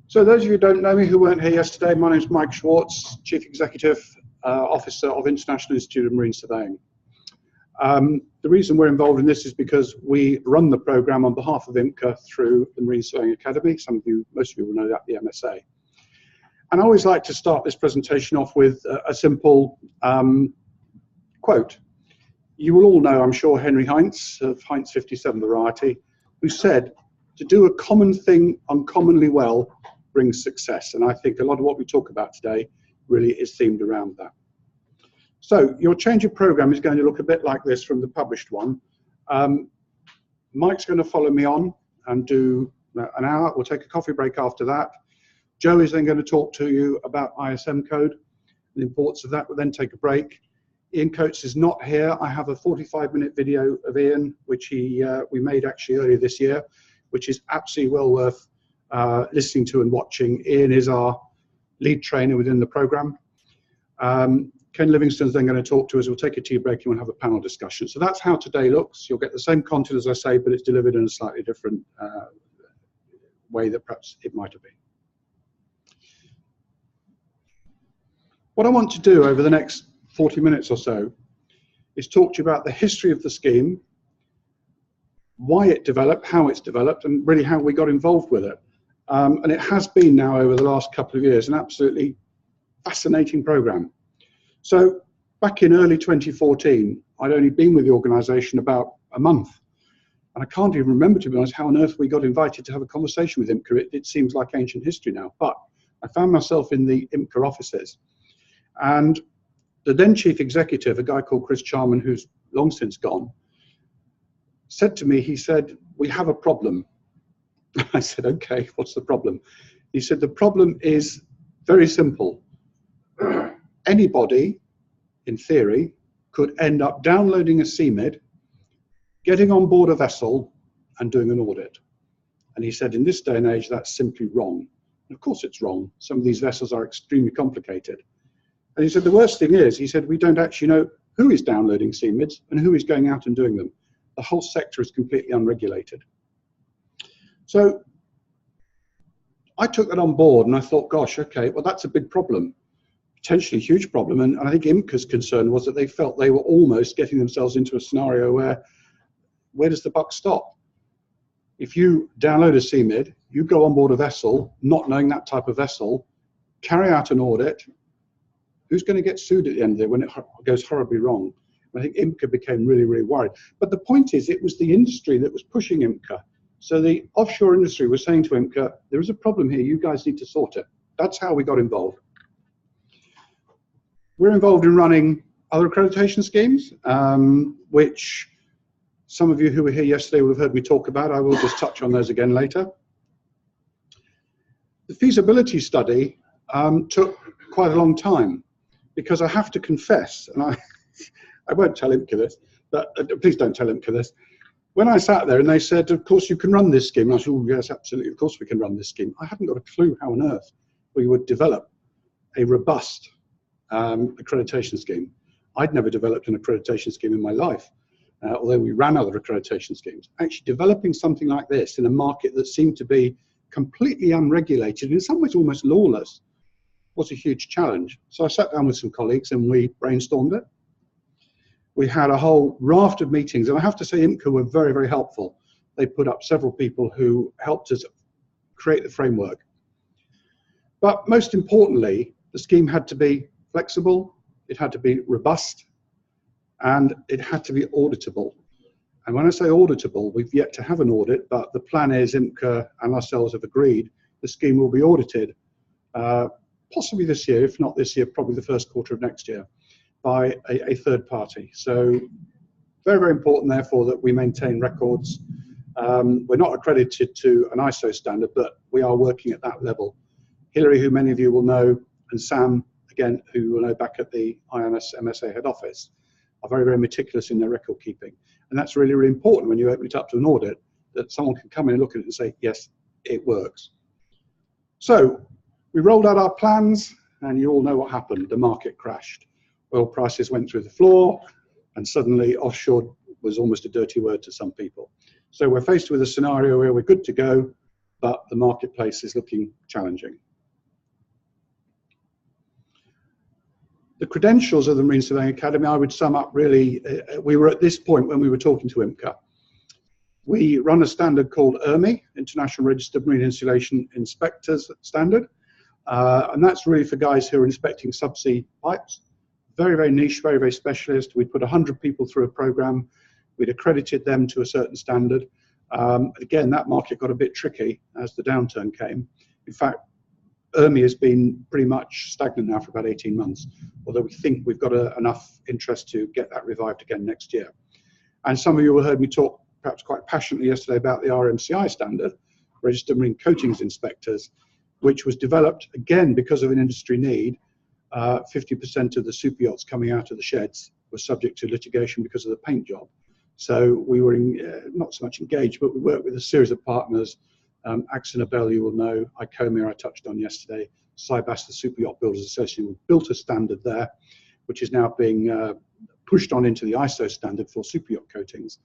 So those of you who don't know me, who weren't here yesterday, my name is Mike Schwarz, Chief Executive Officer of International Institute of Marine Surveying. The reason we're involved in this is because we run the programme on behalf of IMCA through the Marine Surveying Academy. Most of you will know that, the MSA. And I always like to start this presentation off with a simple quote. You will all know, I'm sure, Henry Heinz of Heinz 57 variety, who said, to do a common thing uncommonly well brings success. And I think a lot of what we talk about today really is themed around that. So your change of program is going to look a bit like this from the published one. Mike's going to follow me on and do an hour. We'll take a coffee break after that. Joe is then going to talk to you about ISM code and the importance of that. We'll then take a break. Ian Coates is not here. I have a 45-minute video of Ian, which we made actually earlier this year, which is absolutely well worth listening to and watching. Ian is our lead trainer within the program. Ken Livingston's then going to talk to us. We'll take a tea break and we'll have a panel discussion. So that's how today looks. You'll get the same content as I say, but it's delivered in a slightly different way that perhaps it might have been. What I want to do over the next 40 minutes or so is talk to you about the history of the scheme, why it developed, how it's developed, and really how we got involved with it. And it has been now over the last couple of years an absolutely fascinating program. So back in early 2014, I'd only been with the organisation about a month. And I can't even remember, to be honest, how on earth we got invited to have a conversation with IMCA. It seems like ancient history now. But I found myself in the IMCA offices. And the then chief executive, a guy called Chris Charman, who's long since gone, said to me, he said, we have a problem. I said, okay, what's the problem? He said, the problem is very simple. Anybody, in theory, could end up downloading a eCMID, getting on board a vessel, and doing an audit. And he said, in this day and age, that's simply wrong. And of course it's wrong. Some of these vessels are extremely complicated. And he said, the worst thing is, he said, we don't actually know who is downloading eCMIDs and who is going out and doing them. The whole sector is completely unregulated. So I took that on board and I thought, gosh, okay, well, that's a big problem, potentially a huge problem. And I think IMCA's concern was that they felt they were almost getting themselves into a scenario where does the buck stop? If you download a eCMID, you go on board a vessel, not knowing that type of vessel, carry out an audit, who's going to get sued at the end of it when it goes horribly wrong? I think IMCA became really, really worried. But the point is, it was the industry that was pushing IMCA. So the offshore industry was saying to IMCA, there is a problem here, you guys need to sort it. That's how we got involved. We're involved in running other accreditation schemes, which some of you who were here yesterday will have heard me talk about. I will just touch on those again later. The feasibility study took quite a long time, because I have to confess, and I won't tell IMCA this, but please don't tell IMCA this. When I sat there and they said, of course you can run this scheme, and I said, oh, yes, absolutely, of course we can run this scheme. I hadn't got a clue how on earth we would develop a robust accreditation scheme. I'd never developed an accreditation scheme in my life, although we ran other accreditation schemes. Actually developing something like this in a market that seemed to be completely unregulated, in some ways almost lawless, was a huge challenge. So I sat down with some colleagues and we brainstormed it. We had a whole raft of meetings, and I have to say IMCA were very, very helpful. They put up several people who helped us create the framework. But most importantly, the scheme had to be flexible, it had to be robust, and it had to be auditable. And when I say auditable, we've yet to have an audit, but the plan is IMCA and ourselves have agreed the scheme will be audited possibly this year, if not this year, probably the first quarter of next year, by a third party. So very, very important, therefore, that we maintain records. We're not accredited to an ISO standard, but we are working at that level. Hilary, who many of you will know, and Sam, again, who you will know back at the IIMS MSA head office, are very, very meticulous in their record keeping. And that's really, really important when you open it up to an audit, that someone can come in and look at it and say, yes, it works. So we rolled out our plans, and you all know what happened. The market crashed. Oil prices went through the floor, and suddenly offshore was almost a dirty word to some people. So we're faced with a scenario where we're good to go, but the marketplace is looking challenging. The credentials of the Marine Surveying Academy, I would sum up really, we were at this point when we were talking to IMCA. We run a standard called IIMI, International Registered Marine Installation Inspectors Standard, and that's really for guys who are inspecting subsea pipes. Very, very niche, very, very specialist. We put 100 people through a program. We'd accredited them to a certain standard. Again, that market got a bit tricky as the downturn came. In fact, IIMI has been pretty much stagnant now for about 18 months, although we think we've got enough interest to get that revived again next year. And some of you will heard me talk perhaps quite passionately yesterday about the RMCI standard, Registered Marine Coatings Inspectors, which was developed again because of an industry need. 50% of the super yachts coming out of the sheds were subject to litigation because of the paint job. So we were not so much engaged, but we worked with a series of partners. Axon Bell, you will know, IIMS I touched on yesterday, Cybas, the Super Yacht Builders Association. We built a standard there, which is now being pushed on into the ISO standard for super yacht coatings.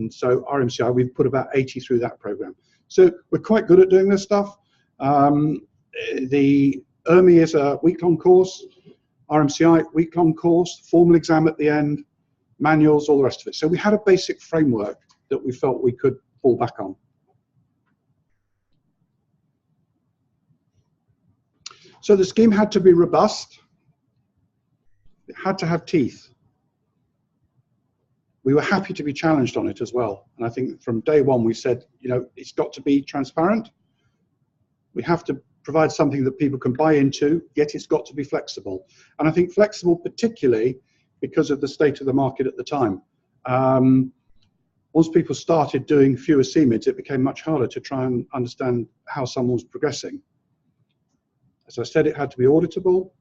So RMCI, we've put about 80 through that program. So we're quite good at doing this stuff. The IIMI is a week-long course, RMCI week-long course, formal exam at the end, manuals, all the rest of it. So we had a basic framework that we felt we could fall back on. So the scheme had to be robust. It had to have teeth. We were happy to be challenged on it as well. And I think from day one we said, you know, it's got to be transparent. We have to provide something that people can buy into, yet it's got to be flexible. And I think flexible particularly because of the state of the market at the time. Once people started doing fewer eCMIDs, it became much harder to try and understand how someone was progressing. As I said, it had to be auditable.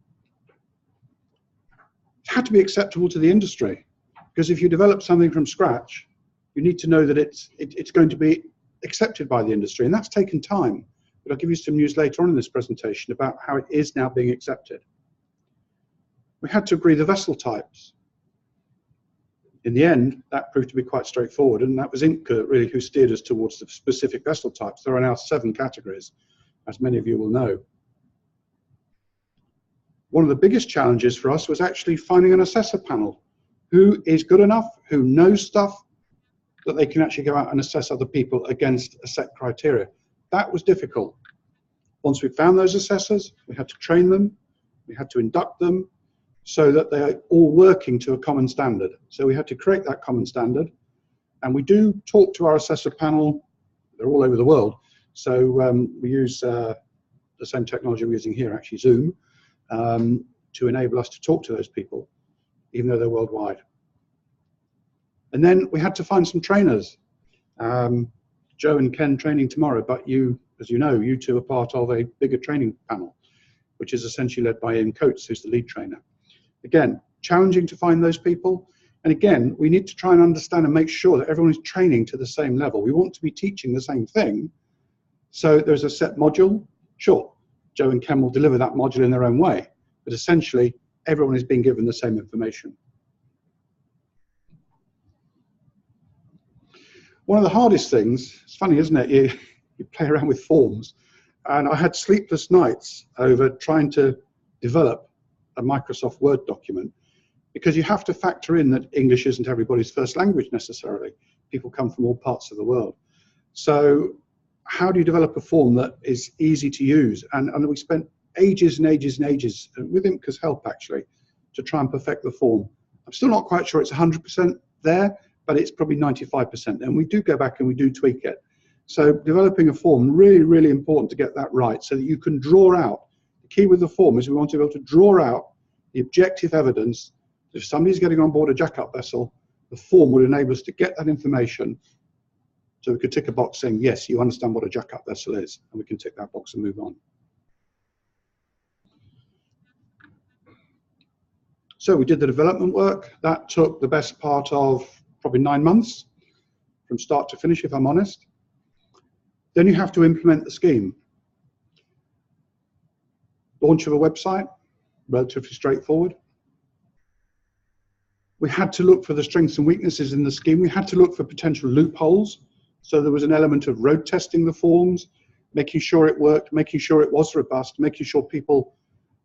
It had to be acceptable to the industry. Because if you develop something from scratch, you need to know that it's going to be accepted by the industry, and that's taken time. But I'll give you some news later on in this presentation about how it is now being accepted. We had to agree the vessel types. In the end, that proved to be quite straightforward, and that was IMCA really who steered us towards the specific vessel types. There are now 7 categories, as many of you will know. One of the biggest challenges for us was actually finding an assessor panel who is good enough, who knows stuff, that they can actually go out and assess other people against a set criteria. That was difficult. Once we found those assessors, we had to train them, we had to induct them, so that they are all working to a common standard. So we had to create that common standard, and we do talk to our assessor panel. They're all over the world. So we use the same technology we're using here, actually Zoom, to enable us to talk to those people, even though they're worldwide. And then we had to find some trainers. Joe and Ken training tomorrow, but you, as you know, you two are part of a bigger training panel, which is essentially led by Ian Coates, who's the lead trainer. Again, challenging to find those people. And again, we need to try and understand and make sure that everyone is training to the same level. We want to be teaching the same thing. So there's a set module. Sure, Joe and Ken will deliver that module in their own way, but essentially everyone is being given the same information. One of the hardest things, it's funny, isn't it? You play around with forms, and I had sleepless nights over trying to develop a Microsoft Word document, because you have to factor in that English isn't everybody's first language necessarily. People come from all parts of the world. So how do you develop a form that is easy to use? And we spent ages and ages and ages, with IMCA's help actually, to try and perfect the form. I'm still not quite sure it's 100% there, but it's probably 95%. And we do go back and we do tweak it. So developing a form, really, really important to get that right, so that you can draw out. The key with the form is we want to be able to draw out the objective evidence. If somebody's getting on board a jack-up vessel, the form would enable us to get that information, so we could tick a box saying, yes, you understand what a jack-up vessel is, and we can tick that box and move on. So we did the development work. That took the best part of probably 9 months, from start to finish, if I'm honest. Then you have to implement the scheme. Launch of a website, relatively straightforward. We had to look for the strengths and weaknesses in the scheme. We had to look for potential loopholes. So there was an element of road testing the forms, making sure it worked, making sure it was robust, making sure people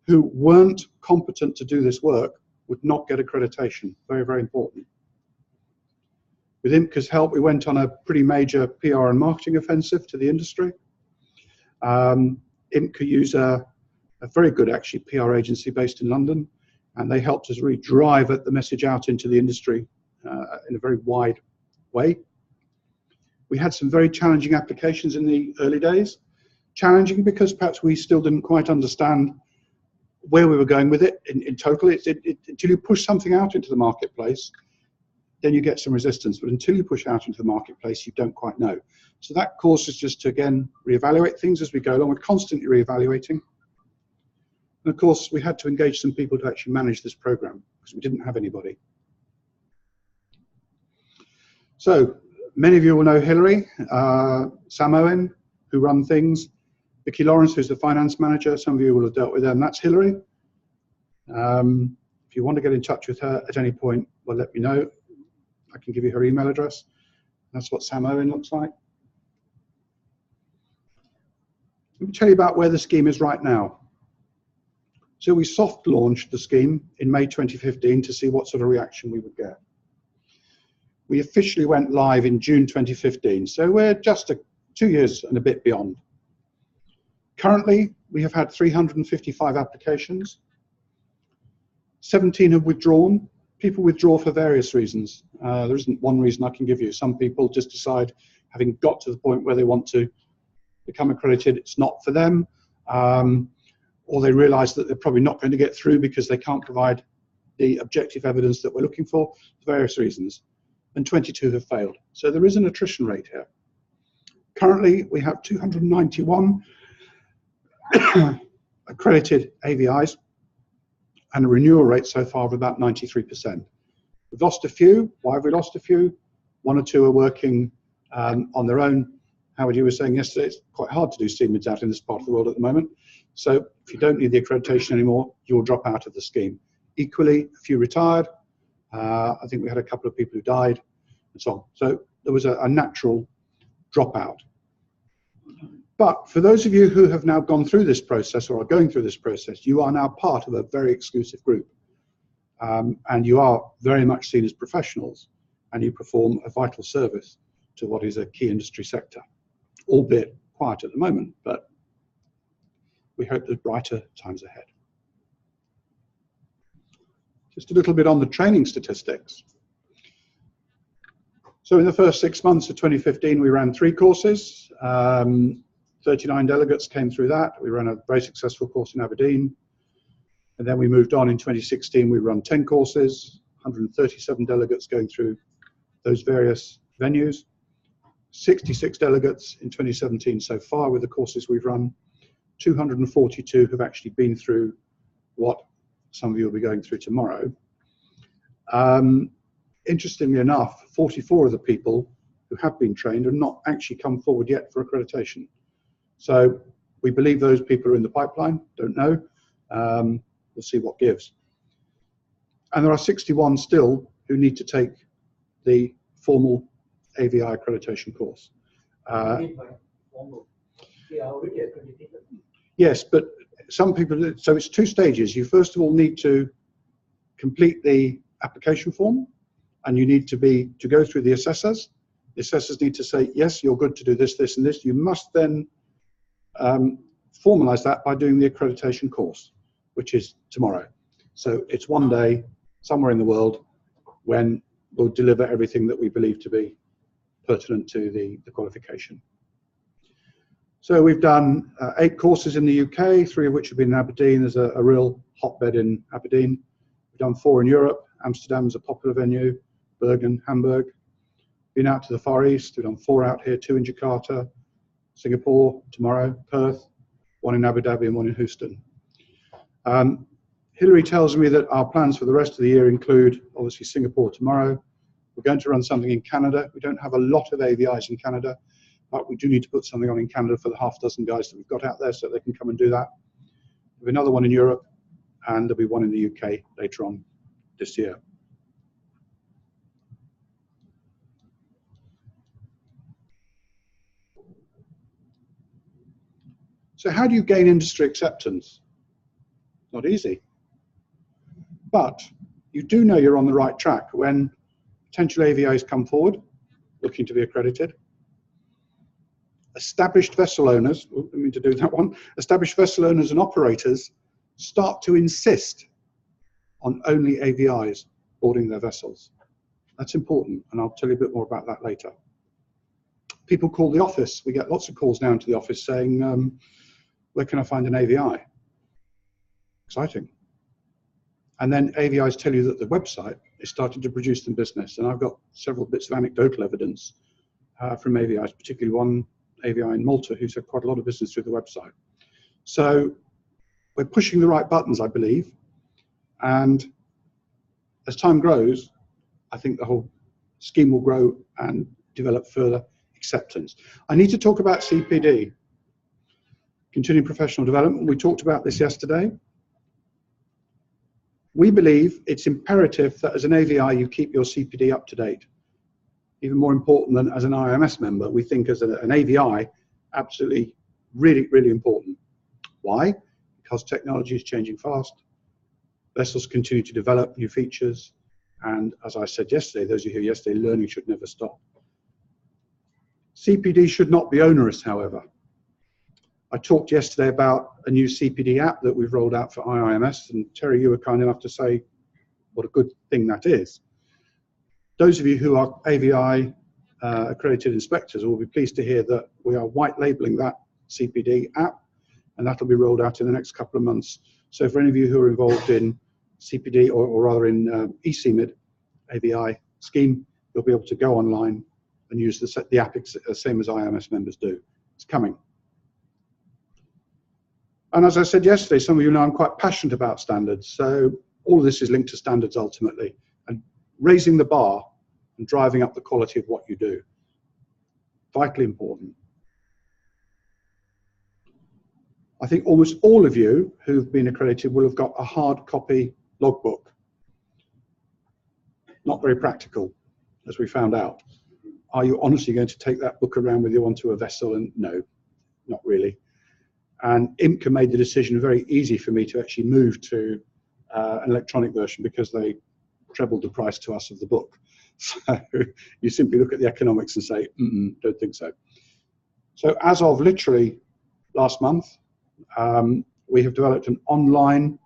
who weren't competent to do this work would not get accreditation. Very, very important. With IMCA's help, we went on a pretty major PR and marketing offensive to the industry. IMCA use a very good, actually, PR agency based in London, and they helped us really drive the message out into the industry in a very wide way. We had some very challenging applications in the early days. Challenging because perhaps we still didn't quite understand where we were going with it in total. Until you push something out into the marketplace, then you get some resistance. But until you push out into the marketplace, you don't quite know. So that caused us just to, again, reevaluate things as we go along. We're constantly reevaluating. And of course, we had to engage some people to actually manage this program because we didn't have anybody. So many of you will know Hillary, Sam Owen, who run things, Vicky Lawrence, who's the finance manager. Some of you will have dealt with them. That's Hillary. If you want to get in touch with her at any point, well, let me know. I can give you her email address. That's what Sam Owen looks like. Let me tell you about where the scheme is right now. So we soft launched the scheme in May 2015 to see what sort of reaction we would get. We officially went live in June 2015, so we're just 2 years and a bit beyond. Currently, we have had 355 applications. 17 have withdrawn. People withdraw for various reasons. There isn't one reason I can give you. Some people just decide, having got to the point where they want to become accredited, it's not for them, or they realize that they're probably not going to get through because they can't provide the objective evidence that we're looking for various reasons. And 22 have failed. So there is an attrition rate here. Currently, we have 291 accredited AVIs and a renewal rate so far of about 93%. We've lost a few. Why have we lost a few? One or two are working on their own. Howard, you were saying yesterday, it's quite hard to do eCMIDs out in this part of the world at the moment. So if you don't need the accreditation anymore, you'll drop out of the scheme. Equally, a few retired. I think we had a couple of people who died and so on. So there was a natural dropout. But for those of you who have now gone through this process or are going through this process, you are now part of a very exclusive group. And you are very much seen as professionals, and you perform a vital service to what is a key industry sector, albeit quiet at the moment, but we hope there's brighter times ahead. Just a little bit on the training statistics. So in the first 6 months of 2015, we ran 3 courses. 39 delegates came through that. We ran a very successful course in Aberdeen. And then we moved on in 2016, we run 10 courses, 137 delegates going through those various venues. 66 delegates in 2017 so far with the courses we've run. 242 have actually been through what some of you will be going through tomorrow. Interestingly enough, 44 of the people who have been trained have not actually come forward yet for accreditation. So we believe those people are in the pipeline, don't know. We'll see what gives. And there are 61 still who need to take the formal AVI accreditation course. Yes, but some people, so it's 2 stages. You first of all need to complete the application form, and you need to go through the assessors. The assessors need to say, yes, you're good to do this, this, and this. You must then formalize that by doing the accreditation course, which is tomorrow. So it's one day somewhere in the world when we'll deliver everything that we believe to be pertinent to the qualification. So we've done 8 courses in the UK, 3 of which have been in Aberdeen. There's a real hotbed in Aberdeen. We've done 4 in Europe. Amsterdam is a popular venue, Bergen, Hamburg. Been out to the Far East. We've done 4 out here, 2 in Jakarta, Singapore tomorrow, Perth, 1 in Abu Dhabi and 1 in Houston. Hillary tells me that our plans for the rest of the year include, obviously, Singapore tomorrow. We're going to run something in Canada. We don't have a lot of AVIs in Canada, but we do need to put something on in Canada for the half dozen guys that we've got out there so they can come and do that. There'll be another one in Europe, and there'll be one in the UK later on this year. So how do you gain industry acceptance? Not easy. But you do know you're on the right track when potential AVIs come forward, looking to be accredited. Established vessel owners, I didn't mean to do that one, established vessel owners and operators start to insist on only AVIs boarding their vessels. That's important, and I'll tell you a bit more about that later. People call the office. We get lots of calls now into the office saying, where can I find an AVI? Exciting. And then AVIs tell you that the website is starting to produce them business. And I've got several bits of anecdotal evidence from AVIs, particularly one AVI in Malta who's had quite a lot of business through the website. So we're pushing the right buttons, I believe. And as time grows, I think the whole scheme will grow and develop further acceptance. I need to talk about CPD, continuing professional development. We talked about this yesterday. We believe it's imperative that as an AVI you keep your CPD up to date. Even more important than as an IIMS member, we think as an AVI, absolutely, really, really important. Why? Because technology is changing fast. Vessels continue to develop new features. And as I said yesterday, those of you here yesterday, learning should never stop. CPD should not be onerous, however. I talked yesterday about a new CPD app that we've rolled out for IIMS, and Terry, you were kind enough to say what a good thing that is. Those of you who are AVI accredited inspectors will be pleased to hear that we are white labeling that CPD app, and that'll be rolled out in the next couple of months. So for any of you who are involved in CPD or rather in eCMID AVI scheme, you'll be able to go online and use the app same as IIMS members do. It's coming. And as I said yesterday, some of you know I'm quite passionate about standards. So all of this is linked to standards ultimately, and raising the bar and driving up the quality of what you do. Vitally important. I think almost all of you who've been accredited will have got a hard copy logbook. Not very practical, as we found out. Are you honestly going to take that book around with you onto a vessel? And no, not really. And IMCA made the decision very easy for me to actually move to an electronic version because they trebled the price to us of the book. So you simply look at the economics and say, don't think so. So as of literally last month, we have developed an online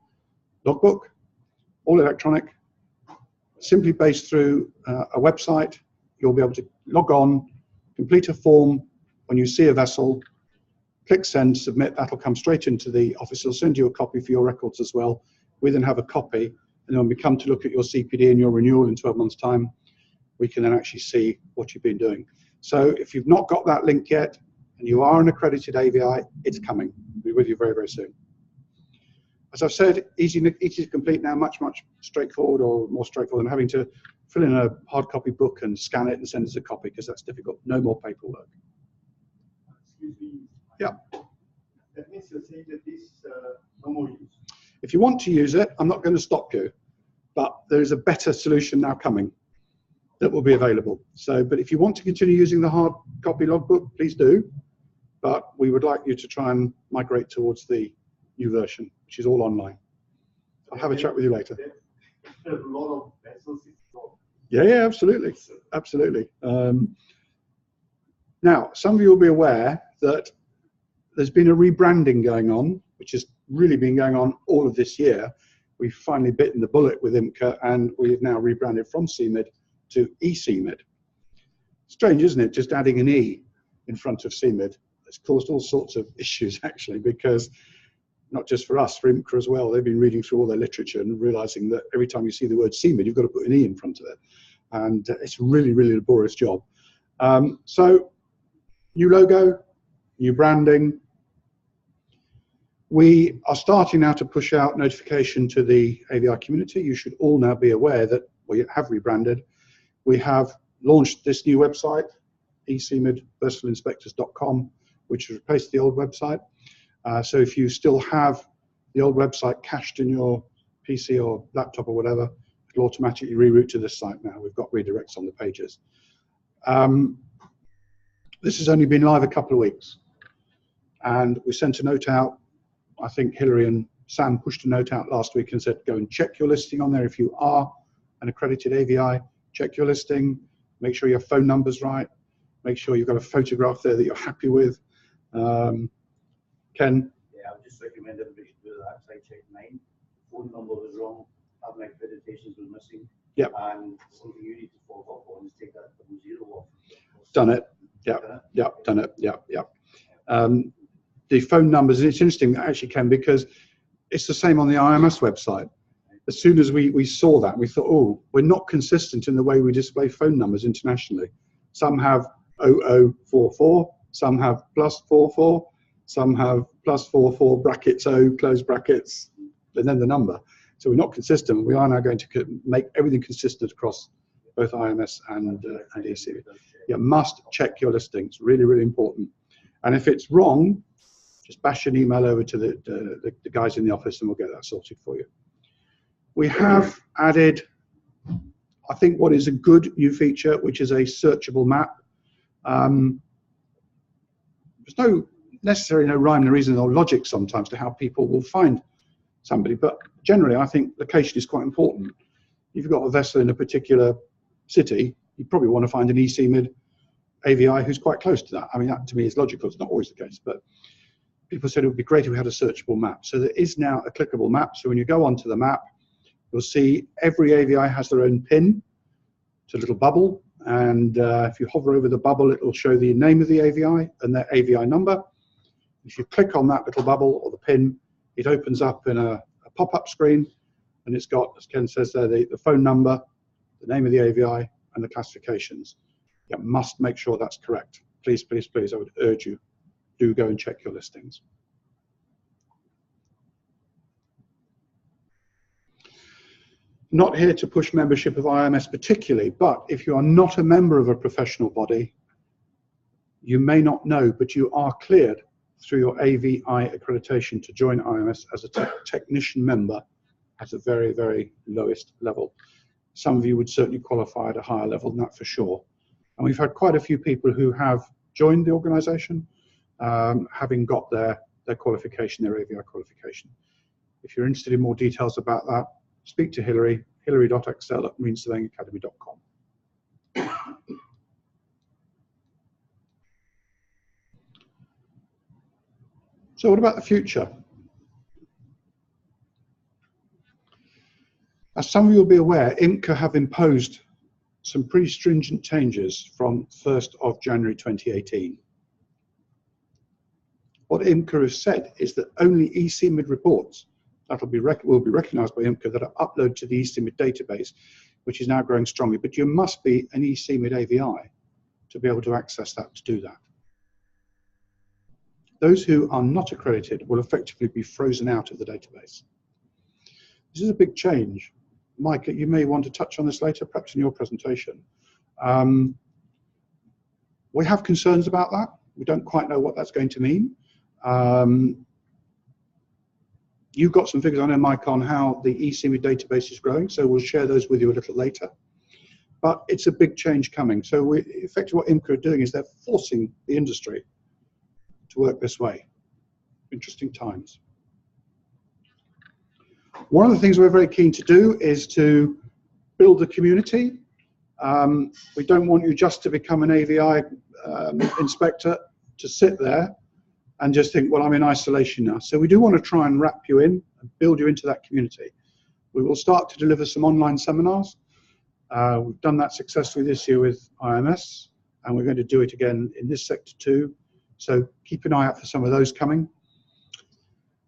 logbook, all electronic, simply based through a website. You'll be able to log on, complete a form when you see a vessel, click send, submit, that'll come straight into the office. They'll send you a copy for your records as well. We then have a copy, and then when we come to look at your CPD and your renewal in 12 months' time, we can then actually see what you've been doing. So if you've not got that link yet, and you are an accredited AVI, it's coming. We'll be with you very, very soon. As I've said, easy to complete now, much, much straightforward or more straightforward than having to fill in a hard copy book and scan it and send us a copy, because that's difficult. No more paperwork. Excuse me. Yeah. That means you're saying that this no more use. If you want to use it, I'm not going to stop you, but there is a better solution now coming that will be available. So, but if you want to continue using the hard copy logbook, please do. But we would like you to try and migrate towards the new version, which is all online. I'll have a chat with you later. There's a lot of vessels. Yeah, absolutely, absolutely. Now, some of you will be aware that there's been a rebranding going on, which has really been going on all of this year. We've finally bitten the bullet with IMCA, and we've now rebranded from CMID to eCMID. Strange, isn't it? Just adding an E in front of CMID. It's caused all sorts of issues, actually, because not just for us, for IMCA as well, they've been reading through all their literature and realizing that every time you see the word CMID, you've got to put an E in front of it. And it's really, really a laborious job. So, new logo, new branding. We are starting now to push out notification to the AVI community. You should all now be aware that we have rebranded. We have launched this new website, eCMID which has replaced the old website. So if you still have the old website cached in your PC or laptop or whatever, it'll automatically reroute to this site now. We've got redirects on the pages. This has only been live a couple of weeks. And we sent a note out. I think Hilary and Sam pushed a note out last week and said, go and check your listing on there. If you are an accredited AVI, check your listing, make sure your phone number's right, make sure you've got a photograph there that you're happy with. Ken? Yeah, I would just recommend everybody should do that. I checked mine. Phone number was wrong. Have my accreditations were missing. Yep. And something you need to follow up on is take that 00 off. Done it. Yeah. Yeah. Done it. Yeah. Yeah. The phone numbers, it's interesting actually, Ken, because it's the same on the IIMS website. As soon as we saw that, we thought, oh, we're not consistent in the way we display phone numbers internationally. Some have 0044, some have +44, some have +44 brackets O, close brackets, and then the number. So we're not consistent. We are now going to make everything consistent across both IIMS and eCMID. You must check your listings, really, really important. And if it's wrong, just bash an email over to the guys in the office and we'll get that sorted for you. We have added, I think, what is a good new feature, which is a searchable map. There's necessarily no rhyme, no reason, or logic sometimes to how people will find somebody, but generally I think location is quite important. If you've got a vessel in a particular city, you probably want to find an eCMID AVI who's quite close to that. I mean, that to me is logical. It's not always the case, but people said it would be great if we had a searchable map. So there is now a clickable map. So when you go onto the map, you'll see every AVI has their own pin. It's a little bubble, and if you hover over the bubble, it will show the name of the AVI and their AVI number. If you click on that little bubble or the pin, it opens up in a pop-up screen, and it's got, as Ken says there, the phone number, the name of the AVI, and the classifications. You must make sure that's correct. Please, please, please, I would urge you, do go and check your listings. Not here to push membership of IIMS particularly, but if you are not a member of a professional body, you may not know, but you are cleared through your AVI accreditation to join IIMS as a technician member at a very, very lowest level. Some of you would certainly qualify at a higher level than that for sure. And we've had quite a few people who have joined the organisation, having got their qualification, their AVI qualification. If you're interested in more details about that, speak to Hilary, hilary.excel@marinesurveyingacademy.com. So what about the future? As some of you will be aware, IMCA have imposed some pretty stringent changes from 1st of January 2018. What IMCA has said is that only eCMID reports will be recognised by IMCA that are uploaded to the eCMID database, which is now growing strongly. But you must be an eCMID AVI to be able to access that, to do that. Those who are not accredited will effectively be frozen out of the database. This is a big change. Mike, you may want to touch on this later, perhaps in your presentation. We have concerns about that. We don't quite know what that's going to mean. You've got some figures on there, Mike, on how the eCMID database is growing, so we'll share those with you a little later. But it's a big change coming. So effectively what IMCA are doing is they're forcing the industry to work this way. Interesting times. One of the things we're very keen to do is to build a community. We don't want you just to become an AVI inspector, to sit there and just think, well, I'm in isolation now. So we do want to try and wrap you in and build you into that community. We will start to deliver some online seminars. We've done that successfully this year with IIMS, and we're going to do it again in this sector too. So keep an eye out for some of those coming.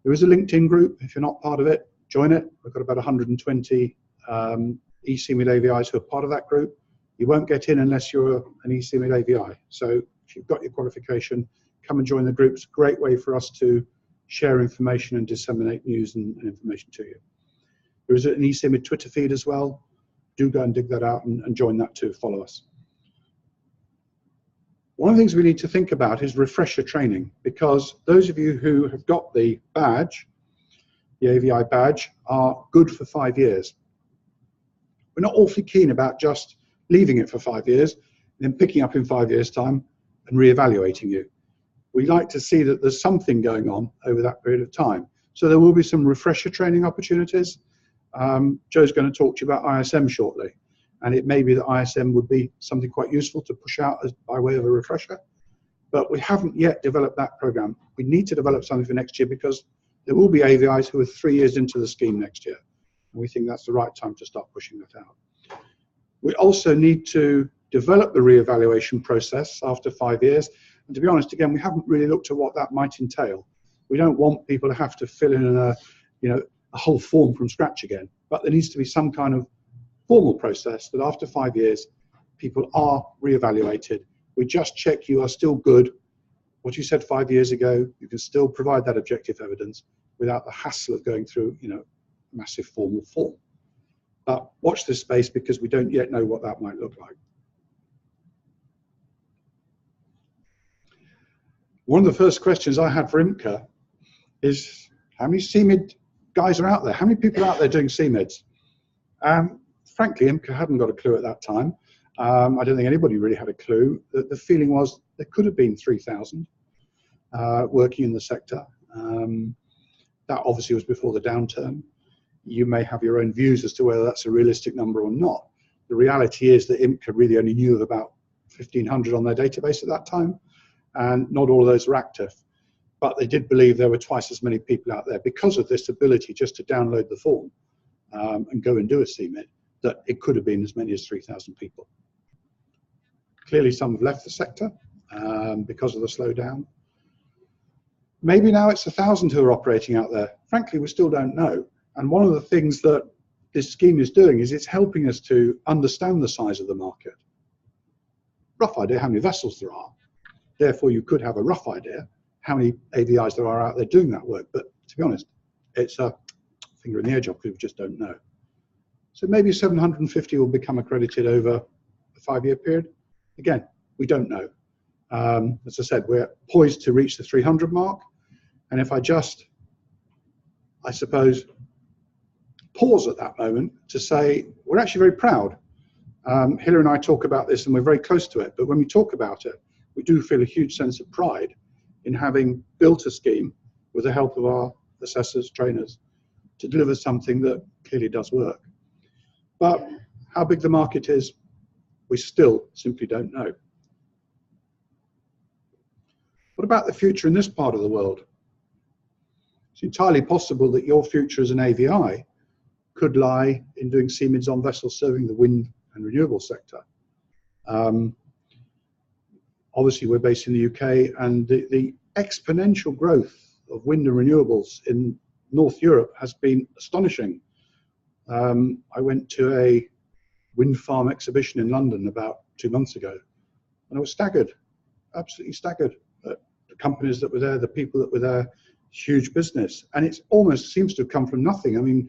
There is a LinkedIn group. If you're not part of it, join it. We've got about 120 eCMID AVIs who are part of that group. You won't get in unless you're an eCMID AVI. So if you've got your qualification, come and join the group. It's a great way for us to share information and disseminate news and information to you. There is an eCMID Twitter feed as well. Do go and dig that out and join that too. Follow us. One of the things we need to think about is refresher training, because those of you who have got the badge, the AVI badge, are good for 5 years. We're not awfully keen about just leaving it for 5 years and then picking up in 5 years' time and re-evaluating you. we like to see that there's something going on over that period of time. So there will be some refresher training opportunities. Joe's going to talk to you about ISM shortly, and it may be that ISM would be something quite useful to push out as by way of a refresher. But we haven't yet developed that program. We need to develop something for next year because there will be AVIs who are 3 years into the scheme next year. And we think that's the right time to start pushing that out. We also need to develop the re-evaluation process after 5 years. And to be honest, again, we haven't really looked at what that might entail. We don't want people to have to fill in a whole form from scratch again. But there needs to be some kind of formal process that after 5 years, people are re-evaluated. We just check you are still good. What you said 5 years ago, you can still provide that objective evidence without the hassle of going through, massive formal form. But watch this space because we don't yet know what that might look like. One of the first questions I had for IMCA is, how many eCMID guys are out there? How many people are out there doing eCMIDs? Frankly, IMCA hadn't got a clue at that time. I don't think anybody really had a clue. The feeling was there could have been 3,000 working in the sector. That obviously was before the downturn. You may have your own views as to whether that's a realistic number or not. The reality is that IMCA really only knew of about 1,500 on their database at that time, and not all of those were active. But they did believe there were twice as many people out there because of this ability just to download the form and go and do a eCMID, that it could have been as many as 3,000 people. Clearly some have left the sector because of the slowdown. Maybe now it's 1,000 who are operating out there. Frankly, we still don't know. And one of the things that this scheme is doing is it's helping us to understand the size of the market. Rough idea how many vessels there are. Therefore, you could have a rough idea how many AVIs there are out there doing that work. But to be honest, it's a finger in the air job because we just don't know. So maybe 750 will become accredited over a 5-year period. Again, we don't know. As I said, we're poised to reach the 300 mark. And if I just, I suppose, pause at that moment to say, we're actually very proud. Hillary and I talk about this and we're very close to it. But when we talk about it, we do feel a huge sense of pride in having built a scheme with the help of our assessors, trainers, to deliver something that clearly does work. But how big the market is, we still simply don't know. What about the future in this part of the world? It's entirely possible that your future as an AVI could lie in doing eCMIDs on vessels serving the wind and renewable sector. Obviously, we're based in the UK, and the exponential growth of wind and renewables in North Europe has been astonishing. I went to a wind farm exhibition in London about 2 months ago, and I was staggered, absolutely staggered at the companies that were there, the people that were there. Huge business, and it almost seems to have come from nothing. I mean,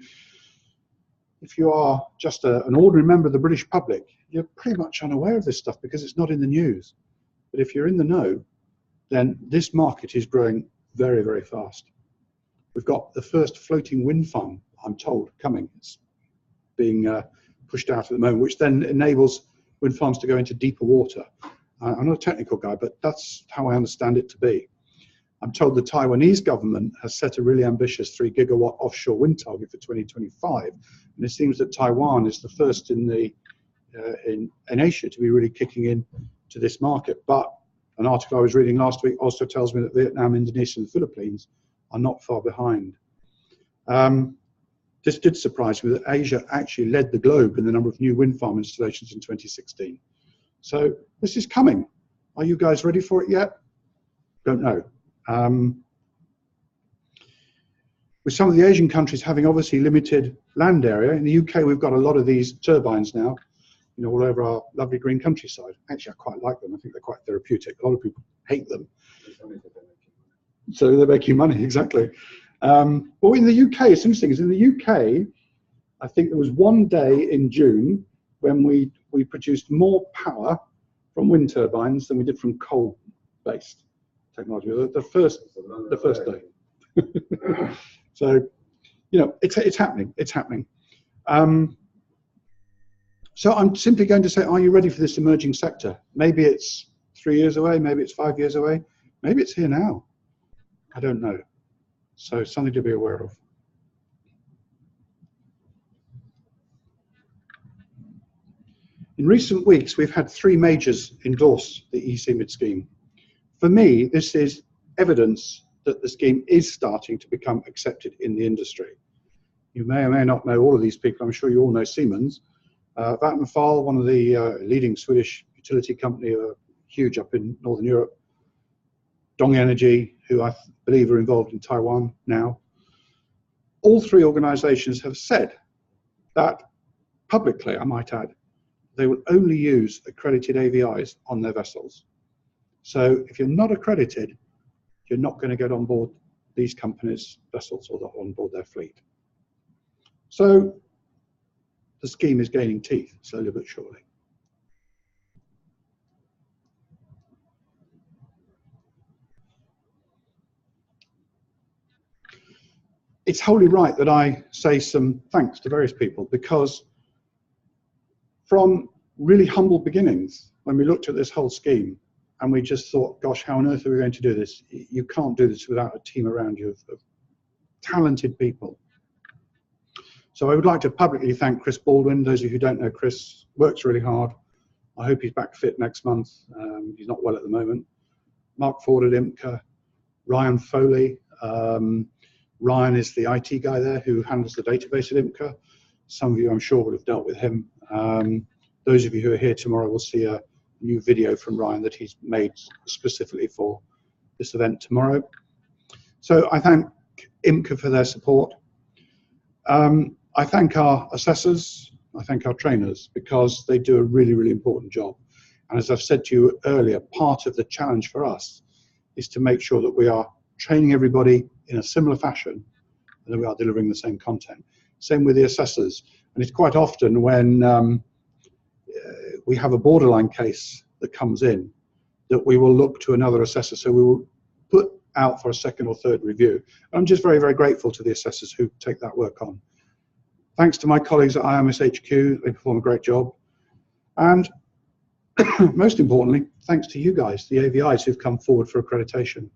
if you are just an ordinary member of the British public, you're pretty much unaware of this stuff because it's not in the news. But if you're in the know, then this market is growing very, very fast. We've got the first floating wind farm, I'm told, coming. It's being pushed out at the moment, which then enables wind farms to go into deeper water. I'm not a technical guy, but that's how I understand it to be. I'm told the Taiwanese government has set a really ambitious 3 gigawatt offshore wind target for 2025, and it seems that Taiwan is the first in Asia to be really kicking in to this market. But an article I was reading last week also tells me that Vietnam, Indonesia, and the Philippines are not far behind. This did surprise me that Asia actually led the globe in the number of new wind farm installations in 2016. So this is coming. Are you guys ready for it yet? Don't know. With some of the Asian countries having obviously limited land area, in the UK we've got a lot of these turbines now, all over our lovely green countryside. Actually, I quite like them. I think they're quite therapeutic. A lot of people hate them. So they're making money, exactly. Well, in the UK, it's interesting, is in the UK, I think there was one day in June when we produced more power from wind turbines than we did from coal-based technology. The first day. So, it's happening. It's happening. So I'm simply going to say, are you ready for this emerging sector? Maybe it's 3 years away, maybe it's 5 years away, Maybe it's here now. I don't know. So something to be aware of. In recent weeks, we've had 3 majors endorse the eCMID scheme. For me, this is evidence that the scheme is starting to become accepted in the industry. You may or may not know all of these people. I'm sure you all know Siemens. Vattenfall, one of the leading Swedish utility company, huge up in Northern Europe. Dong Energy, who I believe are involved in Taiwan now. All 3 organizations have said that publicly, I might add, they will only use accredited AVIs on their vessels. So if you're not accredited, you're not going to get on board these companies' vessels or on board their fleet. So the scheme is gaining teeth, slowly but surely. It's wholly right that I say some thanks to various people, because from really humble beginnings, when we looked at this whole scheme and we just thought, gosh, how on earth are we going to do this? You can't do this without a team around you of talented people. So I would like to publicly thank Chris Baldwin. Those of you who don't know Chris, works really hard. I hope he's back fit next month. He's not well at the moment. Mark Ford at IMCA, Ryan Foley. Ryan is the IT guy there who handles the database at IMCA. Some of you, I'm sure, would have dealt with him. Those of you who are here tomorrow will see a new video from Ryan that he's made specifically for this event tomorrow. So I thank IMCA for their support. I thank our assessors, I thank our trainers, because they do a really, really important job. And as I've said to you earlier, part of the challenge for us is to make sure that we are training everybody in a similar fashion and that we are delivering the same content. Same with the assessors. And it's quite often when we have a borderline case that comes in that we will look to another assessor. So we will put out for a 2nd or 3rd review. I'm just very, very grateful to the assessors who take that work on. Thanks to my colleagues at IIMS HQ, they perform a great job. And most importantly, thanks to you guys, the AVIs who've come forward for accreditation.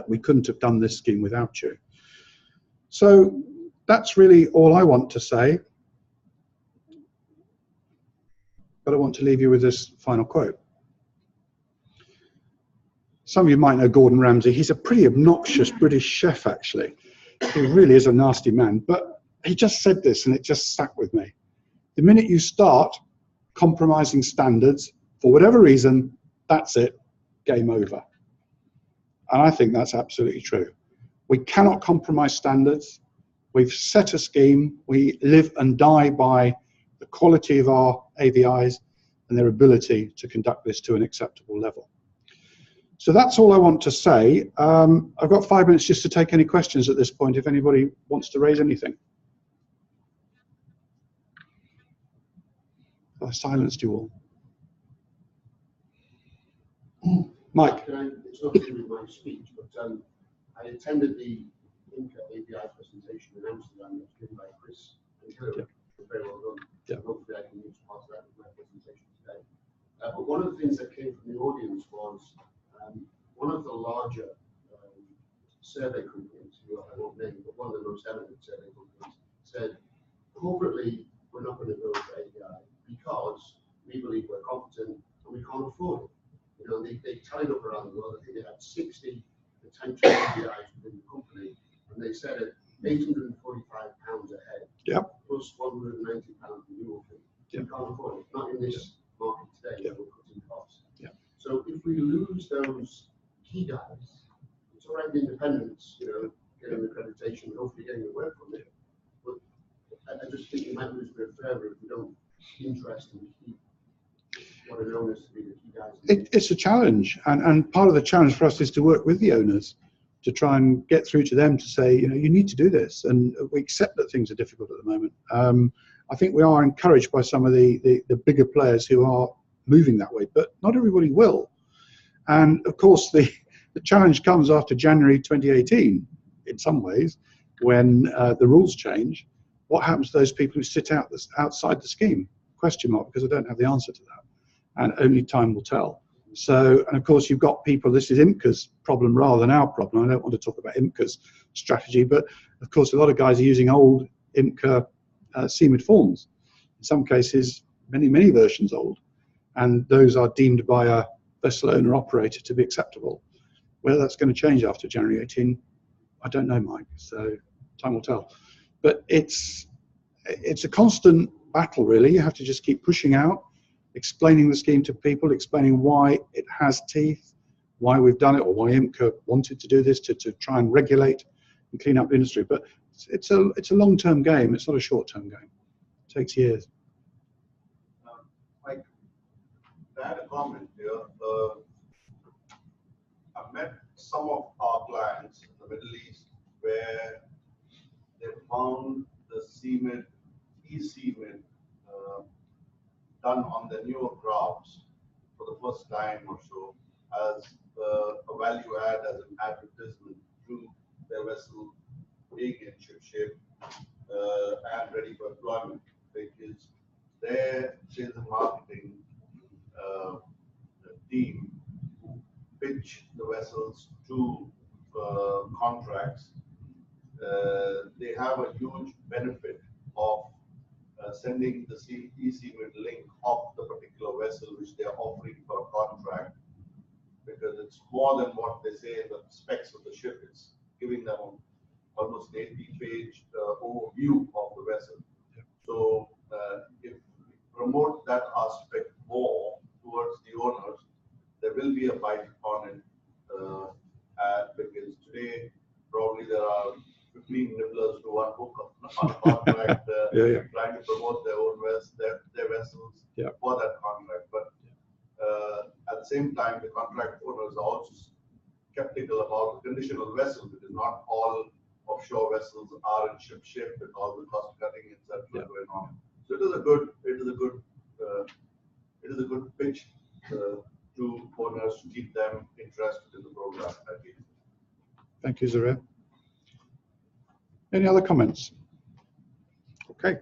We couldn't have done this scheme without you. So that's really all I want to say. But I want to leave you with this final quote. Some of you might know Gordon Ramsay. He's a pretty obnoxious British chef, actually. He really is a nasty man. But he just said this, and it just sat with me. The minute you start compromising standards, for whatever reason, that's it, game over. And I think that's absolutely true. We cannot compromise standards. We've set a scheme. We live and die by the quality of our AVIs and their ability to conduct this to an acceptable level. So that's all I want to say. I've got 5 minutes just to take any questions at this point, if anybody wants to raise anything. I silenced you all. Mike. It's not to do with my speech, but I attended the IMCA AVI presentation in Amsterdam that was given by Chris and Hillary. It was very well done. Yeah. Hopefully I can use part of that in my presentation today. But one of the things that came from the audience was one of the larger survey companies, who I won't name, but one of the most eminent survey companies, said, corporately, we're not going to go for AVI because we believe we're competent and we can't afford it. You know, they tied up around the world. I think they had 60 potential AVIs within the company, and they said at £845 a head, yep, plus £190 renewal fee. Yep. You can't afford it, not in this market today, Yep. we're cutting costs. Yep. So if we lose those key guys, it's all right, the independents, you know, getting accreditation and hopefully getting the work from it. But I just think we might lose a bit of fervour if we don't interest and keep what are known as to be the key guys. It's a challenge, and part of the challenge for us is to work with the owners to try and get through to them to say, you know, you need to do this, and we accept that things are difficult at the moment. I think we are encouraged by some of the bigger players who are moving that way, but not everybody will. And of course, the challenge comes after January 2018, in some ways, when the rules change. What happens to those people who sit outside the scheme? Question mark, because I don't have the answer to that. And only time will tell. So, and of course, you've got people, this is IMCA's problem rather than our problem. I don't want to talk about IMCA's strategy, but of course, a lot of guys are using old IMCA eCMID forms. In some cases, many versions old. And those are deemed by a vessel owner operator to be acceptable. Whether that's going to change after January 18, I don't know, Mike. So time will tell. But it's a constant battle, really. You have to just keep pushing out, explaining the scheme to people, explaining why it has teeth, why we've done it, or why IMCA wanted to do this to try and regulate and clean up the industry. But it's a long-term game. It's not a short-term game. It takes years. Mike, I had a comment here. I've met some of our clients in the Middle East where they found the eCMID done on the newer crafts for the first time or so as a value add, as an advertisement to their vessel being in ship shape and ready for employment, because their sales and marketing team who pitch the vessels to contracts, they have a huge benefit of sending the eCMID link of the particular vessel which they are offering for a contract, because it's more than what they say in the specs of the ship. It's giving them almost an 80-page overview of the vessel. So if we promote that aspect more towards the owners, there will be a bite on it, because today probably there are 15 nibblers to one hook on a contract, trying to promote their own their vessels for that contract. But at the same time, the contract owners are also skeptical about the condition of the vessel, because not all offshore vessels are in ship shape with all the cost cutting, etc. going on. So it is a good pitch to owners to keep them interested in the program. Thank you, Zaria. Any other comments? Okay.